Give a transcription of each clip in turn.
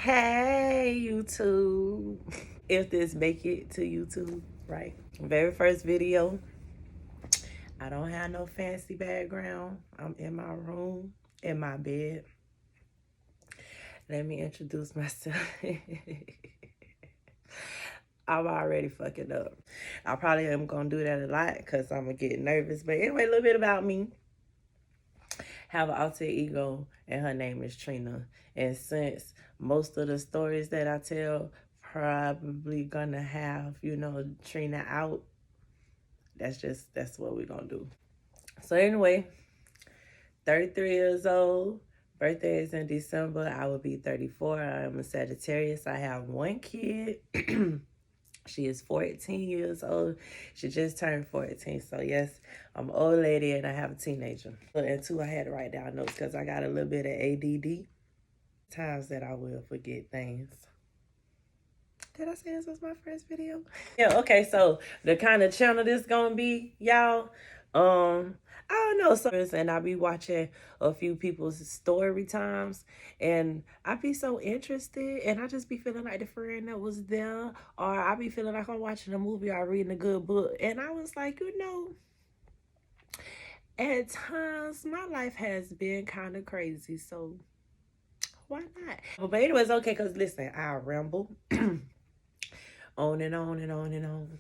Hey, YouTube. If this make it to YouTube, right? Very first video. I don't have no fancy background. I'm in my room, in my bed. Let me introduce myself. I'm already fucking up. I probably am gonna do that a lot because I'm gonna get nervous. But anyway, a little bit about me. Have an alter ego, and her name is Trina. And since most of the stories that I tell probably gonna have, Trina out, that's what we're gonna do. So anyway, 33 years old. Birthday is in December. I will be 34. I am a Sagittarius. I have one kid. She is 14 years old. She just turned 14. So yes, I'm an old lady and I have a teenager. And two, I had to write down notes because I got a little bit of ADD. Times that I will forget things. Did I say this was my first video? Yeah, okay, so the kind of channel this gonna be, y'all, I don't know, and I be watching a few people's story times, and I be so interested, and I just be feeling like the friend that was there, or I be feeling like I'm watching a movie or reading a good book, and I was like, at times my life has been kind of crazy, so why not? But anyways, okay, because listen, I ramble on and on and on and on.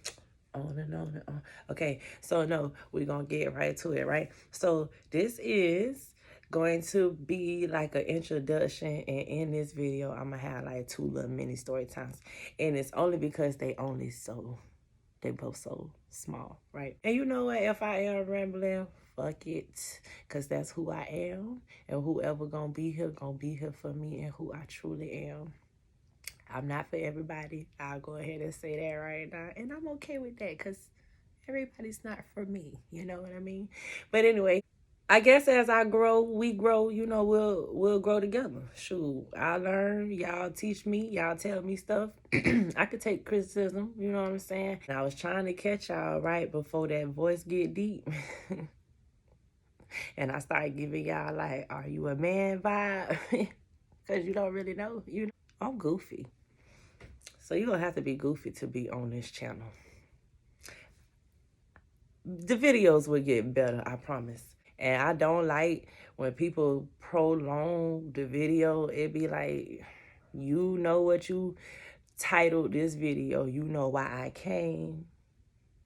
On and on and on. Okay, so no, we're gonna get right to it, right? So this is going to be like an introduction, and in this video I'm gonna have like two little mini story times, and it's only because they both so small, right? And you know what, if I am rambling, fuck it, because that's who I am, and whoever gonna be here for me and who I truly am. I'm not for everybody. I'll go ahead and say that right now. And I'm okay with that because everybody's not for me. You know what I mean? But anyway, I guess as I grow, we grow, we'll grow together. Shoot, I learn, y'all teach me, y'all tell me stuff. I could take criticism, you know what I'm saying? And I was trying to catch y'all right before that voice get deep. And I started giving y'all like, are you a man vibe? Because you don't really know. I'm goofy. So you don't have to be goofy to be on this channel. The videos will get better, I promise. And I don't like when people prolong the video. It be like, you know what you titled this video. You know why I came.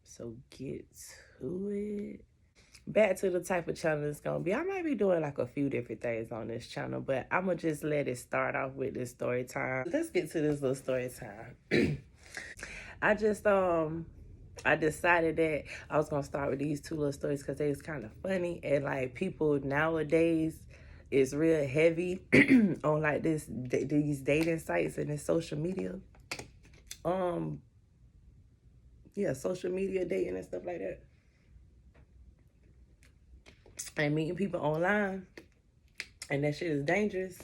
So get to it. Back to the type of channel it's gonna be. I might be doing like a few different things on this channel, but I'm gonna just let it start off with this story time. Let's get to this little story time. I decided that I was gonna start with these two little stories because they was kind of funny, and like people nowadays is real heavy on like these dating sites and this social media. Yeah, social media dating and stuff like that. And meeting people online, and that shit is dangerous.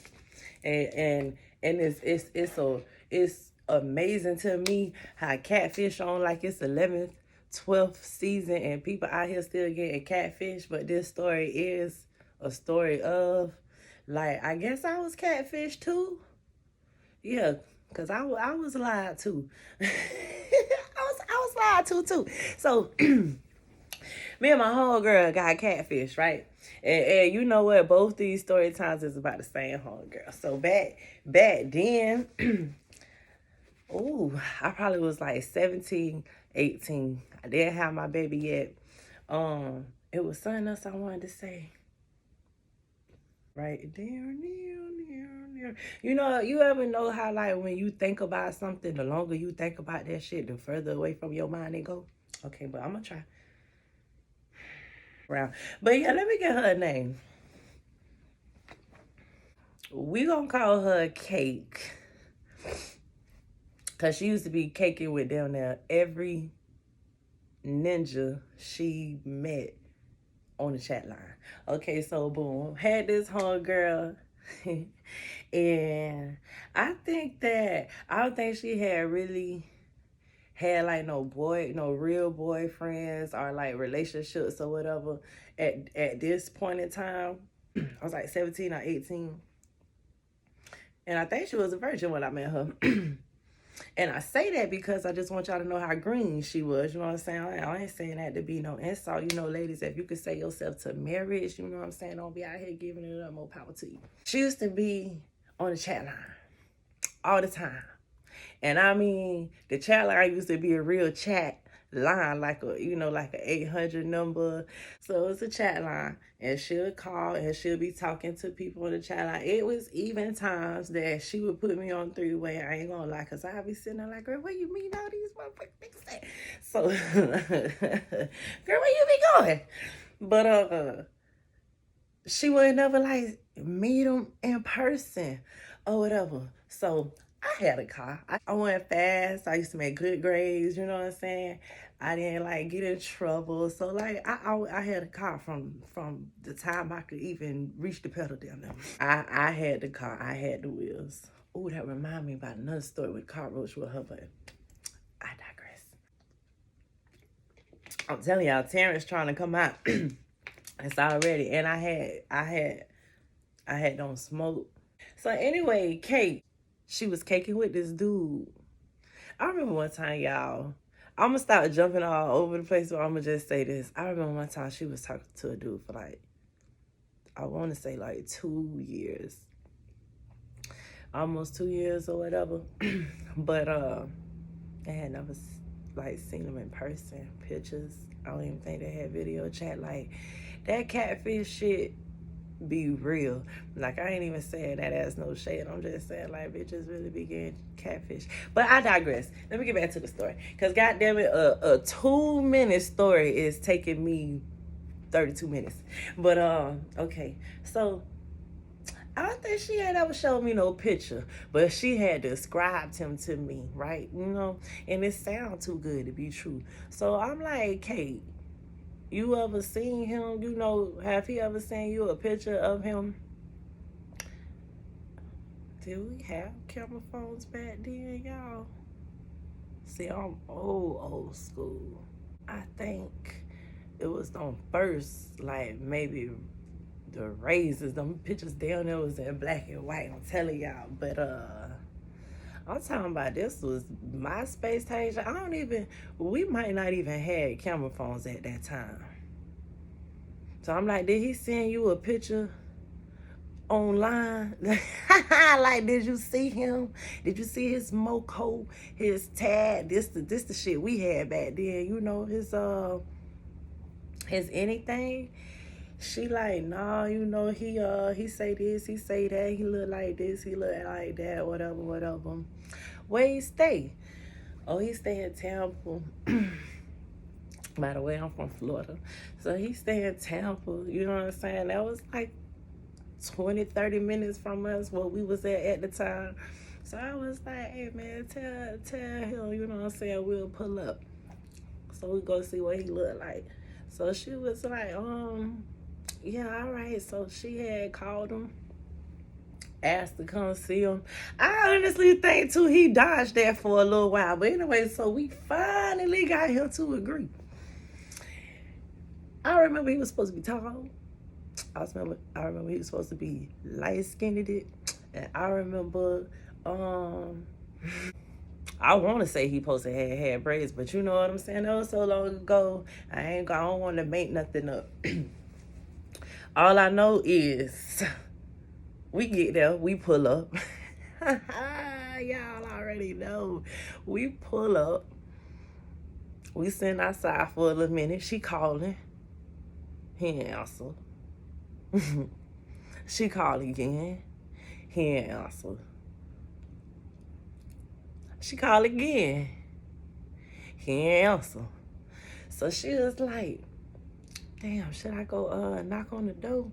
And it's amazing to me how catfish on like it's 11th, 12th season, and people out here still getting catfish. But this story is a story of, like, I guess I was catfish too. Yeah, because I was lied to. I was lied to too. So me and my homegirl got catfish, right? And you know what? Both these story times is about the same homegirl. So back then, ooh, I probably was like 17, 18. I didn't have my baby yet. It was something else I wanted to say. Right there, near. You ever know how, like, when you think about something, the longer you think about that shit, the further away from your mind it go? Okay, but I'm gonna try. But yeah, let me get her a name. We gonna call her Cake, cause she used to be caking with down there every ninja she met on the chat line. Okay, so boom, had this homegirl, and I don't think she had really had like no real boyfriends or like relationships or whatever at this point in time. I was like 17 or 18. And I think she was a virgin when I met her. And I say that because I just want y'all to know how green she was. You know what I'm saying? I ain't saying that to be no insult. You know, ladies, if you could say yourself to marriage, you know what I'm saying? Don't be out here giving it up, more power to you. She used to be on the chat line all the time. And I mean, the chat line used to be a real chat line, like a, you know, like a 800 number. So it's a chat line, and she'll call and she'll be talking to people on the chat line. It was even times that she would put me on three-way. I ain't gonna lie, cause I'd be sitting there like, girl, where you meet all these motherfuckers at? So, girl, where you be going? But she would never like meet them in person or whatever. So I had a car. I went fast. I used to make good grades. You know what I'm saying? I didn't like get in trouble. So like I had a car from the time I could even reach the pedal down there. I had the car. I had the wheels. Oh, that remind me about another story with car roach with her, but I digress. I'm telling y'all, Terrence trying to come out. It's already, and I had don't smoke. So anyway, Kate, she was caking with this dude. I remember one time, y'all. I'm gonna stop jumping all over the place, but I'm gonna just say this. I remember one time she was talking to a dude for like, I want to say like 2 years, almost 2 years or whatever. But I had never like seen them in person, pictures. I don't even think they had video chat. Like that catfish shit be real. Like I ain't even saying that as no shade. I'm just saying like bitches really be getting catfish. But I digress. Let me get back to the story. Cause goddamn it, a 2-minute story is taking me 32 minutes. But okay. So I don't think she had ever showed me no picture, but she had described him to me, right? You know, and it sounds too good to be true. So I'm like, Kate, you ever seen him? You know, have he ever seen you a picture of him? Did we have camera phones back then, y'all? See, I'm old school. I think it was on first, like maybe the razors, them pictures down there was in black and white. I'm telling y'all, but I'm talking about this was MySpace page. We might not even had camera phones at that time. So I'm like, did he send you a picture online? Like, did you see him? Did you see his moco, his tag? This the shit we had back then. You know, his anything. She like, nah, you know, he say this, he say that, he look like this, he look like that, whatever. Where he stay? Oh, he stay in Tampa. By the way, I'm from Florida. So he stay in Tampa, you know what I'm saying? That was like 20, 30 minutes from us where we was at the time. So I was like, hey man, tell him, you know what I'm saying, we'll pull up. So we go see what he look like. So she was like, yeah, all right. So she had called him, asked to come see him. I honestly think too he dodged that for a little while. But anyway, so we finally got him to agree. I remember he was supposed to be tall. I remember he was supposed to be light-skinned. And I remember I want to say he supposed to have hair braids, but you know what I'm saying? That was so long ago. I don't want to make nothing up. All I know is we get there, we pull up. Y'all already know. We pull up. We sitting outside for a little minute. She calling. He ain't answer. She called again. He ain't answer. She called again. He ain't answer. So she was like, damn, should I go knock on the door?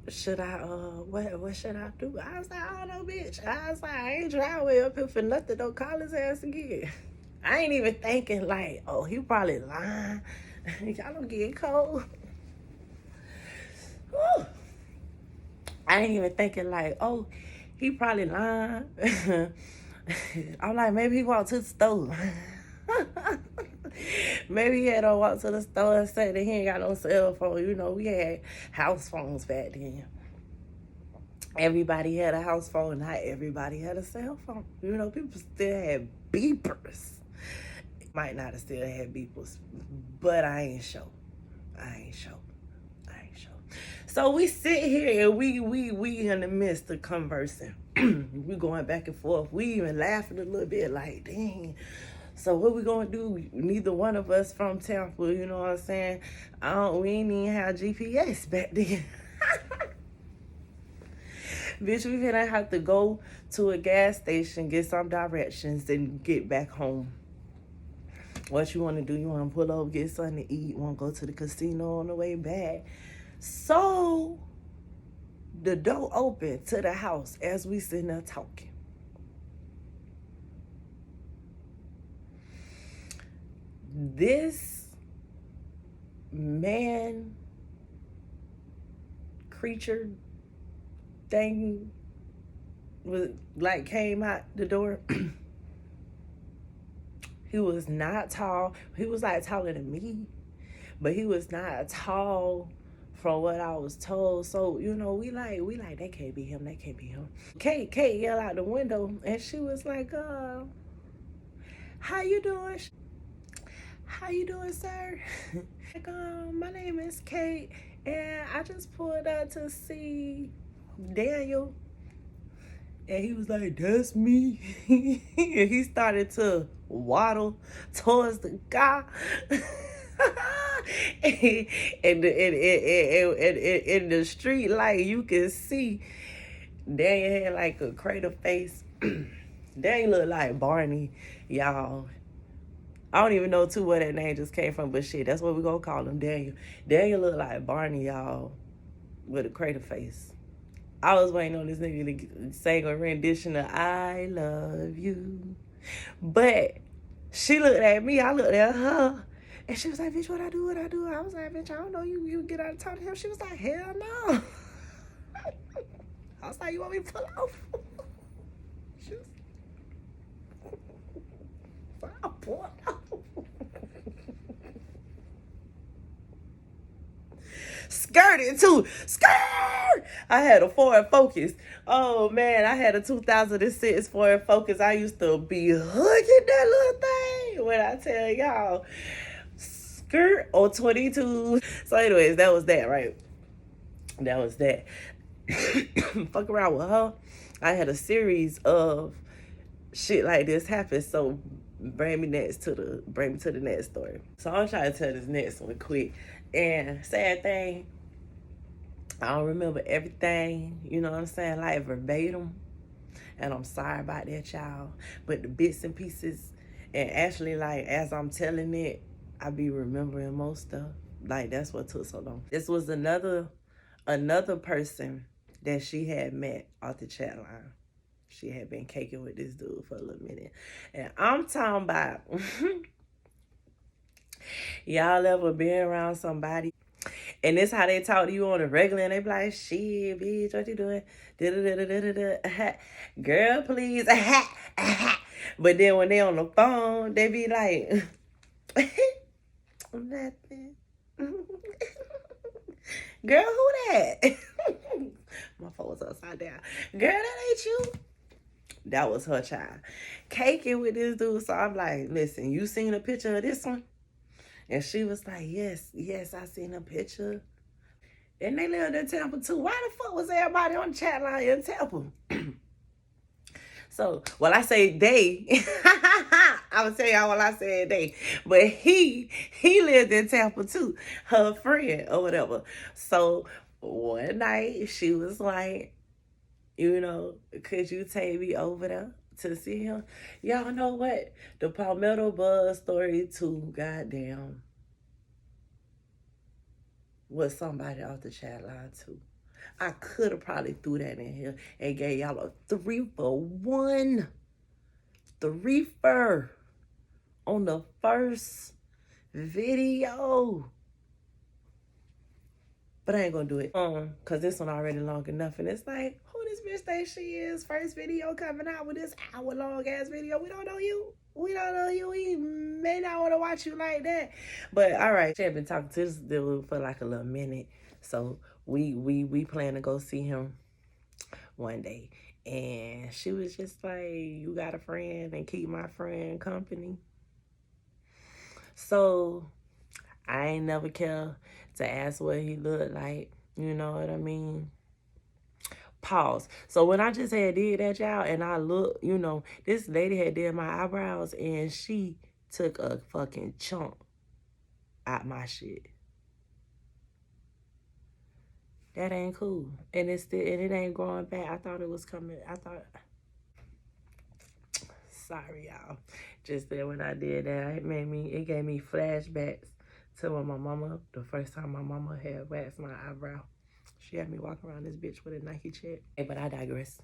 Should I what should I do? I was like, oh no, bitch. I was like, I ain't driving up here for nothing. Don't call his ass again. I ain't even thinking like, oh, he probably lying. Y'all don't get cold. Woo. I ain't even thinking like, oh, he probably lying. I'm like, maybe he walked to the store. Maybe he had to walk to the store and say that he ain't got no cell phone. You know, we had house phones back then. Everybody had a house phone. Not everybody had a cell phone. You know, people still had beepers. Might not have still had beepers, but I ain't sure. I ain't sure. So we sit here and we in the midst of conversing. We going back and forth. We even laughing a little bit like, dang. So what we gonna do? Neither one of us from Tampa, you know what I'm saying? We ain't even have GPS back then. Bitch, we gonna have to go to a gas station, get some directions, and get back home. What you want to do? You want to pull over, get something to eat, want to go to the casino on the way back. So the door opened to the house as we sitting there talking. This man creature thing was like came out the door. He was not tall. He was like taller than me, but he was not tall from what I was told. So, you know, we like, that can't be him. That can't be him. Kate yelled out the window and she was like, how you doing? How you doing, sir? Like, my name is Kate and I just pulled up to see Daniel. And he was like, that's me. And he started to waddle towards the guy. And in the street light, you can see Daniel had like a crater face. Daniel looked like Barney, y'all. I don't even know too where that name just came from, but shit, that's what we gonna call him, Daniel. Daniel looked like Barney, y'all, with a crater face. I was waiting on this nigga to sing a rendition of I Love You. But she looked at me, I looked at her, and she was like, bitch, what I do? I was like, bitch, I don't know you get out and talk to him. She was like, hell no. I was like, you want me to pull off? She was like, I pulled off. Skirted too. Skirt! I had a Ford Focus. Oh man, I had a 2006 Ford Focus. I used to be hooking that little thing. When I tell y'all, skirt or 22. So anyways, that was that, right? That was that. Fuck around with her. I had a series of shit like this happen. So bring me to the next story. So I'm trying to tell this next one quick. And sad thing, I don't remember everything, you know what I'm saying, like verbatim. And I'm sorry about that, y'all. But the bits and pieces, and actually, like, as I'm telling it, I be remembering most stuff. Like, that's what took so long. This was another person that she had met off the chat line. She had been caking with this dude for a little minute. And I'm talking about, y'all ever been around somebody and this how they talk to you on the regular and they be like, shit, bitch, what you doing? Girl, please. But then when they on the phone, they be like, nothing. Girl, who that? My phone was upside down. Girl, that ain't you. That was her child. Caking with this dude. So I'm like, listen, you seen a picture of this one? And she was like, yes, I seen a picture. And they lived in Tampa too. Why the fuck was everybody on the chat line in Tampa? So, well, I say they. I would tell y'all when I said they. But he lived in Tampa too. Her friend or whatever. So one night she was like, you know, could you take me over there to see him? Y'all know what? The Palmetto Buzz story too, goddamn, was somebody off the chat line too. I could have probably threw that in here and gave y'all a 3-for-1. 3-for on the first video. But I ain't gonna do it. Cause this one already long enough. And it's like, who this bitch think she is? First video coming out with this hour-long ass video. We don't know you. We may not want to watch you like that. But all right. She had been talking to this dude for like a little minute. So we plan to go see him one day. And she was just like, you got a friend and keep my friend company. So I ain't never care to ask what he looked like. You know what I mean? Pause. So when I just had did that, y'all, and I look, this lady had did my eyebrows and she took a fucking chunk out my shit. That ain't cool. And it ain't growing back. I thought it was coming. Sorry, y'all. Just that when I did that, it gave me flashbacks to when the first time my mama had waxed my eyebrow. She had me walk around this bitch with a Nike check. Hey, but I digress.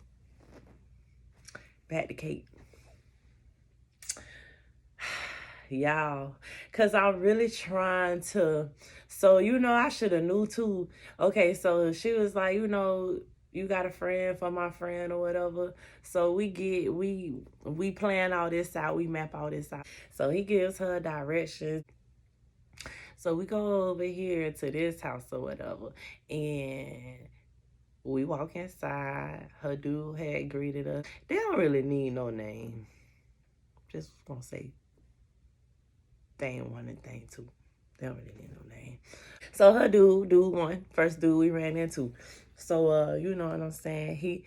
Back to Kate. Y'all, because I'm really trying to, so, I should have knew too. Okay, so she was like, you got a friend for my friend or whatever. So we plan all this out. We map all this out. So he gives her directions. So we go over here to this house or whatever. And we walk inside. Her dude had greeted us. They don't really need no name. Just gonna say thing one and thing two. They don't really need no name. So her dude one, first dude we ran into. So you know what I'm saying?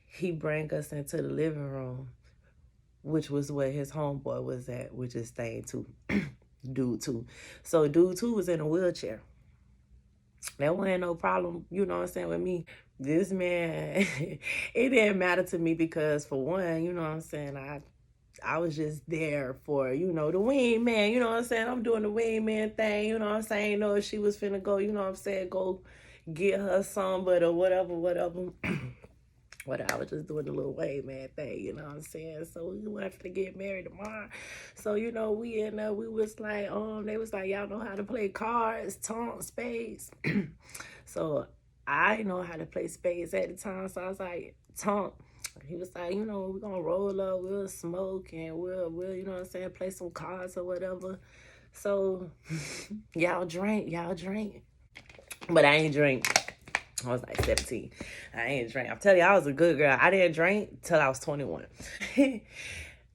He bring us into the living room, which was where his homeboy was at, which is thing two. Dude two. So dude two was in a wheelchair. That wasn't no problem, you know what I'm saying, with me. This man, it didn't matter to me because for one, you know what I'm saying, I was just there for, the wingman, you know what I'm saying? I'm doing the wingman thing, you know what I'm saying? I didn't know if she was finna go, you know what I'm saying, go get her some, but or whatever. But I was just doing the little wingman thing, you know what I'm saying? So we went to get married tomorrow. So, we in there, we was like, they was like, y'all know how to play cards, spades. So I know how to play spades at the time, so I was like, he was like, we're gonna roll up, we'll smoke, and we'll, you know what I'm saying, play some cards or whatever. So y'all drink. But I ain't drink. I was like 17. I ain't drink. I'm telling you, I was a good girl. I didn't drink till I was 21.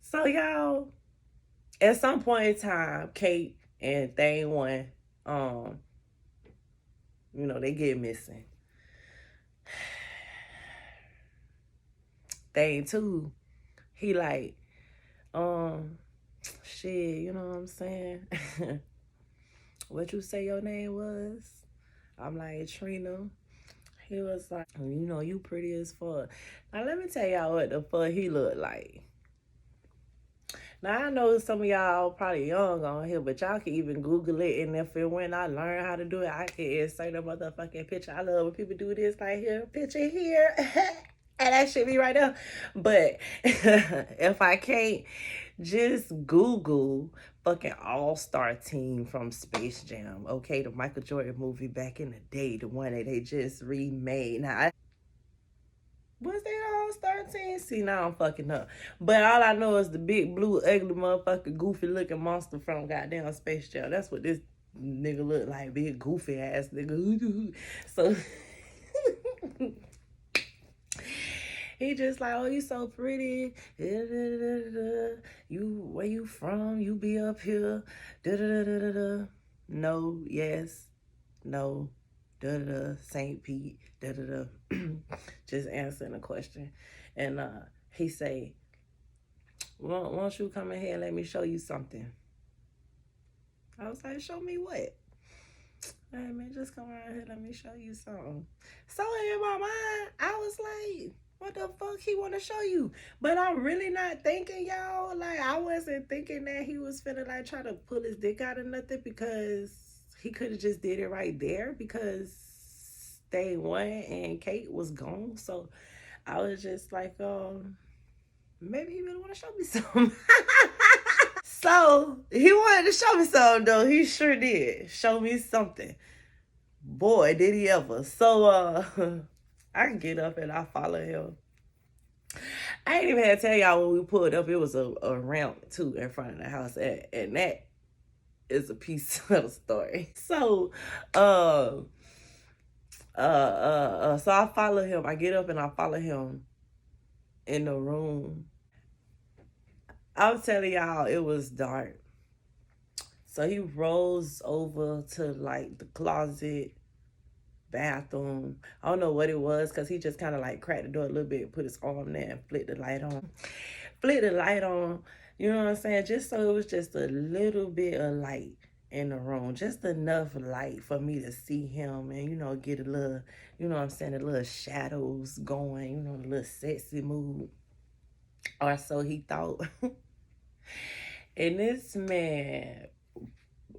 So y'all, at some point in time, Kate and Thing One, they get missing. Thing Two, he like, shit, you know what I'm saying? What you say your name was? I'm like, Trina. He was like, you pretty as fuck. Now, let me tell y'all what the fuck he looked like. Now, I know some of y'all probably young on here, but y'all can even Google it. And when I learn how to do it, I can insert a motherfucking picture. I love when people do this, like, here, picture here. And that should be right there. But if I can't, just Google fucking All-Star Team from Space Jam. Okay, the Michael Jordan movie back in the day, the one that they just remade. Now, was that All-Star Team? See, now I'm fucking up. But all I know is the big blue ugly motherfucker goofy looking monster from goddamn Space Jam. That's what this nigga look like, big goofy ass nigga. So he just like, oh, you so pretty. You, where you from? You be up here. No, yes, no, St. Pete, just answering the question. And he say, why don't you come in here and let me show you something? I was like, show me what? Hey man, just come around here, let me show you something. So in my mind, I was like, what the fuck he want to show you? But I'm really not thinking, y'all. Like, I wasn't thinking that he was finna like try to pull his dick out or nothing, because he could have just did it right there, because Day One and Kate was gone. So I was just like, maybe he really want to show me something. So he wanted to show me something, though. He sure did show me something. Boy, did he ever. So I get up and I follow him. I ain't even had to tell y'all when we pulled up, it was a ramp too in front of the house, and that is a piece of the story. So So I follow him. I get up and I follow him in the room. I'm telling y'all, it was dark. So he rolls over to like the closet, bathroom. I don't know what it was because he just kind of like cracked the door a little bit, put his arm there and flicked the light on. Flicked the light on, you know what I'm saying? Just so it was just a little bit of light in the room. Just enough light for me to see him and, you know, get a little, you know what I'm saying, the little shadows going, you know, a little sexy mood. Or so he thought. And this man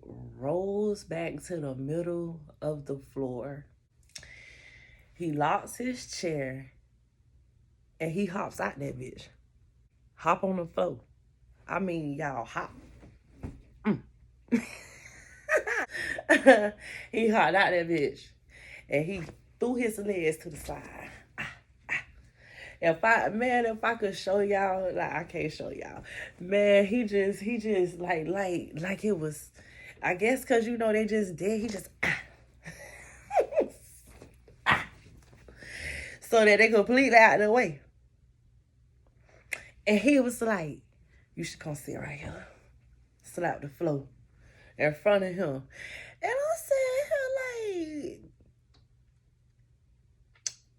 rolls back to the middle of the floor. He locks his chair and he hops out that bitch. Hop on the floor. I mean, y'all hop. He hopped out that bitch and he threw his legs to the side. If I could show y'all, like I can't show y'all. Man, he just like it was, I guess cause you know they just did. He just so that they completely out of the way. And he was like, you should come sit right here. Slap the floor in front of him. And I'm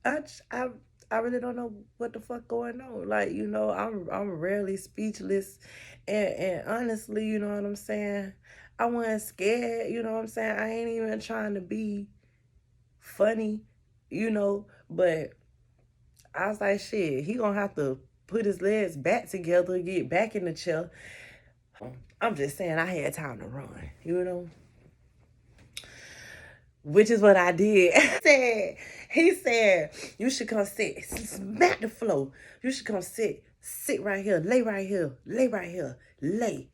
saying, I really don't know what the fuck going on. Like, you know, I'm rarely speechless. And honestly, you know what I'm saying? I wasn't scared, you know what I'm saying? I ain't even trying to be funny, you know, but I was like, shit, he gonna have to put his legs back together, get back in the chair. I'm just saying I had time to run, you know? Which is what I did. He said, you should come sit, smack the floor. You should come sit right here, lay right here, lay right here, lay.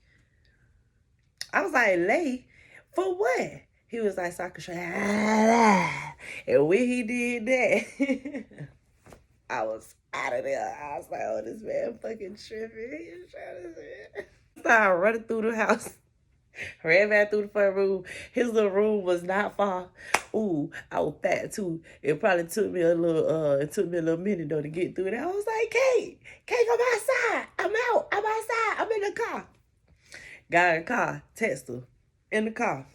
I was like, lay? For what? He was like, so I could show you. And when he did that, I was out of there. I was like, oh, this man fucking tripping. He's trying to say. Started running through the house. Ran back through the front room. His little room was not far. Ooh, I was fat too. It probably took me a little minute though to get through that. I was like, Kate, come outside. I'm out. I'm outside. I'm in the car. Got in the car, text her. In the car.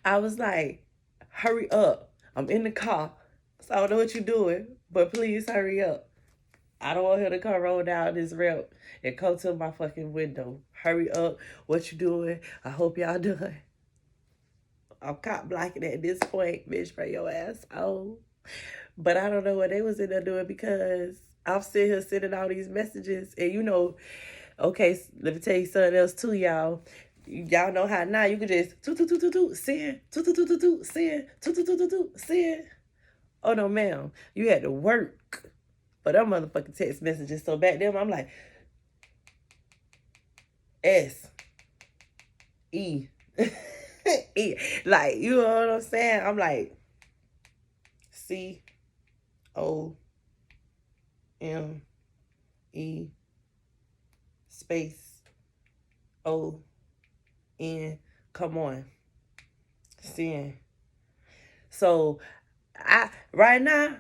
I was like, hurry up. I'm in the car. So I don't know what you're doing, but please hurry up. I don't want her to come roll down this ramp and come to my fucking window. Hurry up. What you doing? I hope y'all done. I'm cop blocking at this point. Bitch, bring your ass on. But I don't know what they was in there doing because I'm sitting here sending all these messages. And you know, okay, let me tell you something else too, y'all. Y'all know how now you can just send, send, send. Oh no, ma'am. You had to work for them motherfucking text messages. So back then I'm like S E E. Like, you know what I'm saying? I'm like C O M E space O N. Come on. Send. So right now,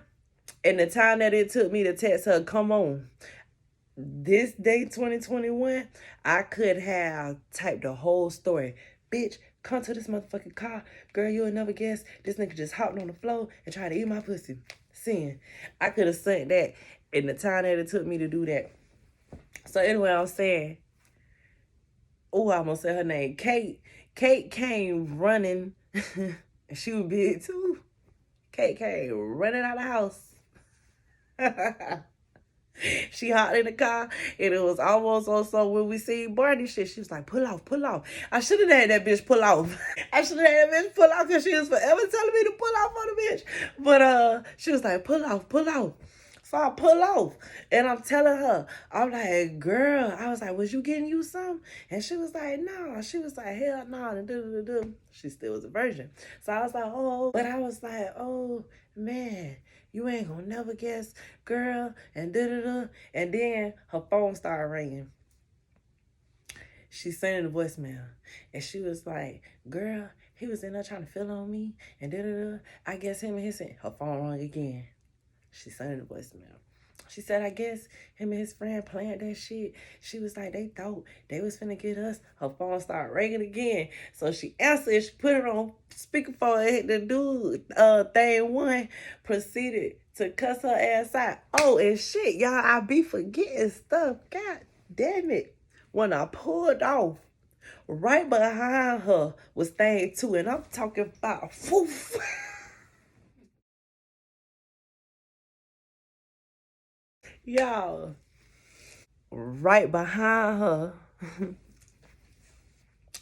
in the time that it took me to text her, come on, this day 2021, I could have typed the whole story. Bitch, come to this motherfucking car. Girl, you'll never guess. This nigga just hopped on the floor and tried to eat my pussy. Sin. I could have sent that in the time that it took me to do that. So anyway, I was saying, oh, I almost said her name. Kate. Kate came running. She was big too. Kate came running out of the house. She hopped in the car, and it was almost also when we seen Barney shit. She was like, pull off, pull off. I should have had that bitch pull off. I should have had that bitch pull off because she was forever telling me to pull off on the bitch. But she was like, pull off, pull off. So I pull off, and I'm telling her, I'm like, girl, I was like, was you getting you some? And she was like, no. She was like, hell no. And she still was a virgin. So I was like, oh, but I was like, oh, man. You ain't gonna never guess, girl, and da-da-da. And then her phone started ringing. She sent in a voicemail. And she was like, girl, He was in there trying to feel on me, and da-da-da. I guess him and his, her phone rang again. She sent the voicemail. She said, I guess him and his friend planned that shit. She was like, they thought they was finna get us. Her phone started ringing again. So she answered, she put it on speakerphone. The dude, thing one, proceeded to cuss her ass out. Oh, and shit, y'all, I be forgetting stuff. God damn it. When I pulled off, right behind her was thing two. And I'm talking about, foof. Y'all, right behind her.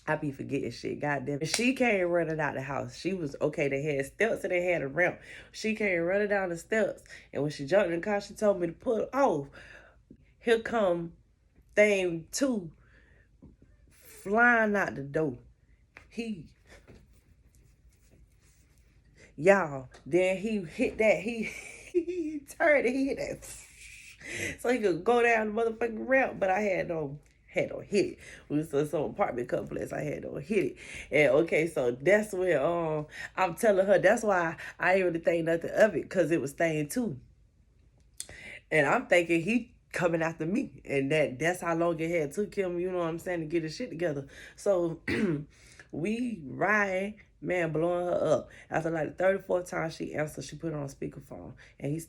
I be forgetting shit, goddamn. She came running out the house. She was okay. They had steps and they had a ramp. She came running down the steps, and when she jumped in the car, she told me to pull off. Here come thing two flying out the door. He, y'all. Then he hit that. He turned and he hit that. So he could go down the motherfucking ramp, but I had no hit it. We was in some apartment complex. I had no hit it. And okay, so that's when I'm telling her that's why I ain't really think nothing of it, cause it was thing too. And I'm thinking he coming after me. And that's how long it had took him, you know what I'm saying, to get his shit together. So we ride, man, blowing her up. After like the 34th time she answered, she put it on speakerphone. And he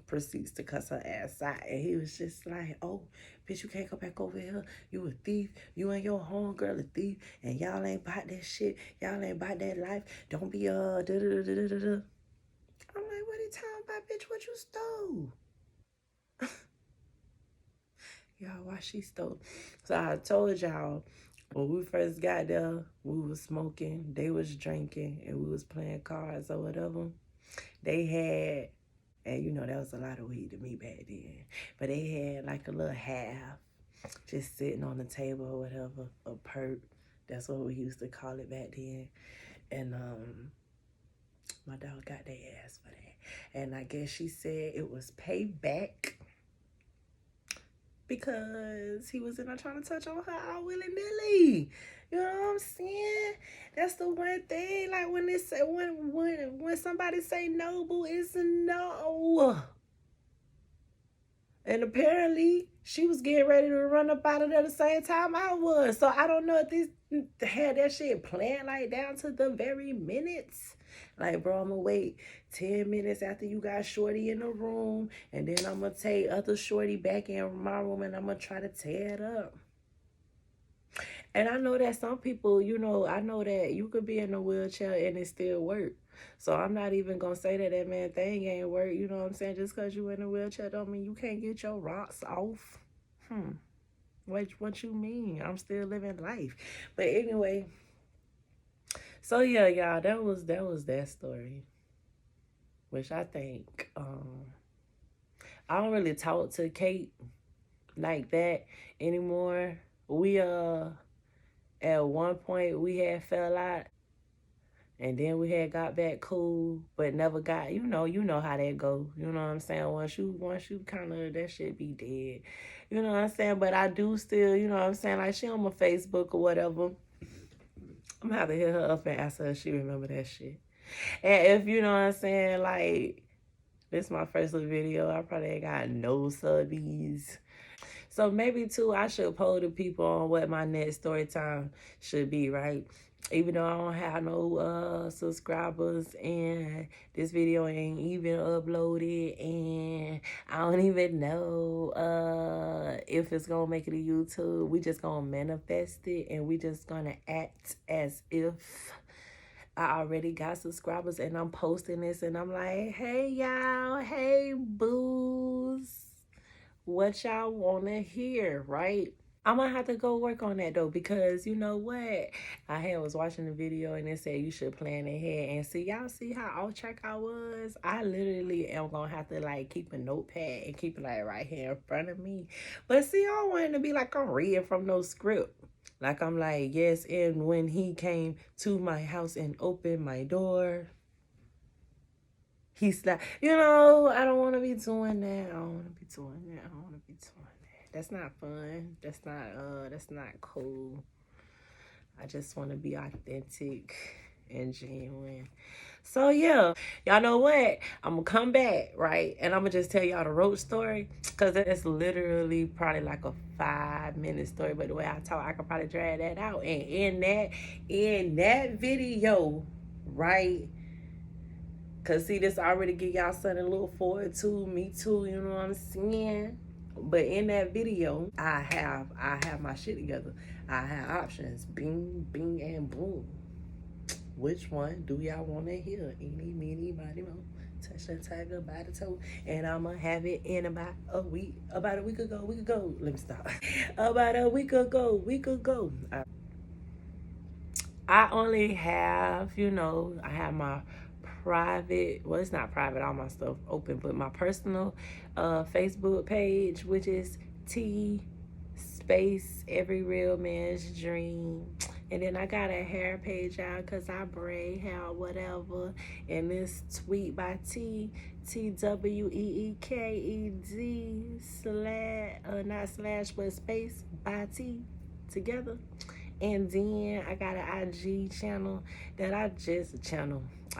proceeds to cuss her ass out. And he was just like, oh, bitch, you can't go back over here. You a thief. You and your homegirl a thief. And y'all ain't about that shit. Y'all ain't about that life. Don't be da-da-da-da-da-da. I'm like, what are you talking about, bitch? What you stole? Y'all, why she stole? So I told y'all, when we first got there, we was smoking, they was drinking, and we was playing cards or whatever. They had, and you know, that was a lot of weed to me back then. But they had like a little half just sitting on the table or whatever, a perp. That's what we used to call it back then. And my dog got their ass for that. And I guess she said it was payback because he was in there trying to touch on her all willy-nilly. You know what I'm saying? That's the one thing. Like when they say when somebody say no, boo, it's a no. And apparently she was getting ready to run up out of there the same time I was. So I don't know if this had that shit planned like down to the very minutes. Like, bro, I'm gonna wait 10 minutes after you got Shorty in the room, and then I'm gonna take other Shorty back in my room and I'm gonna try to tear it up. And I know that some people, you know, I know that you could be in a wheelchair and it still work. So I'm not even gonna say that that man thing ain't work. You know what I'm saying? Just cause you in a wheelchair don't mean you can't get your rocks off. What you mean? I'm still living life. But anyway, so yeah, y'all, that was that story. Which I think I don't really talk to Kate like that anymore. We at one point we had fell out, and then we had got back cool, but never got, you know how that go. You know what I'm saying? Once you kind of, that shit be dead. You know what I'm saying? But I do still, you know what I'm saying? Like, she on my Facebook or whatever. I'm gonna have to hit her up and ask her if she remember that shit. And if, you know what I'm saying, like, this is my first little video, I probably ain't got no subbies. So maybe too, I should poll the people on what my next story time should be, right? Even though I don't have no subscribers and this video ain't even uploaded and I don't even know if it's gonna make it to YouTube. We just gonna manifest it and we just gonna act as if I already got subscribers and I'm posting this and I'm like, hey y'all, hey boos, what y'all wanna hear, right? I'm gonna have to go work on that though, because you know what? I was watching the video and it said you should plan ahead. And see, y'all see how off track I was? I literally am gonna have to like keep a notepad and keep it like right here in front of me. But see, I don't want it to be like I'm reading from no script. Like I'm like, yes, and when he came to my house and opened my door, he's like, you know, I don't want to be doing that. I don't want to be doing that. I don't want to be doing that. That's not fun. That's not cool. I just want to be authentic and genuine. So yeah, y'all know what? I'm gonna come back, right? And I'm gonna just tell y'all the roach story, because it's literally probably like a 5-minute story. But the way I talk, I could probably drag that out. And in that video, right? Cause see, this already give y'all something to look forward to. Me too, you know what I'm saying? But in that video, I have my shit together. I have options. Bing, bing, and boom. Which one do y'all want to hear? Eeny, meeny, miny, mo. Touch that tiger by the toe. And I'ma have it in about a week. About a week ago. Let me stop. About a week ago. I only have, I have my private, well, it's not private, all my stuff open, but my personal Facebook page, which is T space every real man's dream. And then I got a hair page out because I braid hair, whatever. And this tweet by TWEEKED not slash, but space by T together. And then I got an IG channel that I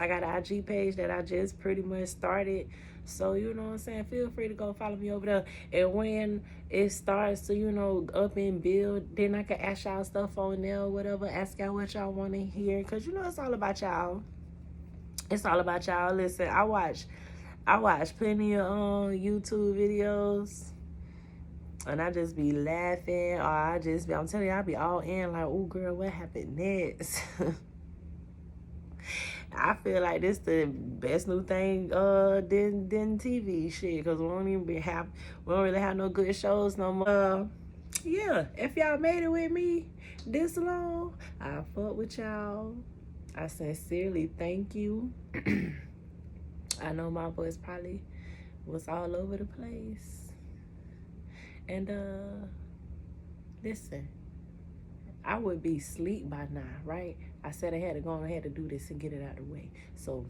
got an IG page that I just pretty much started. So, you know what I'm saying? Feel free to go follow me over there. And when it starts to, up and build, then I can ask y'all stuff on there, whatever. Ask y'all what y'all want to hear. Because, it's all about y'all. It's all about y'all. Listen, I watch plenty of YouTube videos. And I just be laughing. Or I'm telling you, I be all in like, oh, girl, what happened next? I feel like this the best new thing than TV shit, because we don't really have no good shows no more. Yeah, if y'all made it with me this long, I fuck with y'all. I sincerely thank you. I know my voice probably was all over the place. And listen, I would be asleep by now, right? I said I had to go on ahead to do this and get it out of the way. So,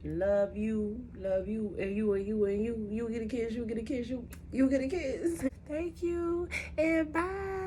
love you, and you get a kiss, you get a kiss. Thank you, and bye.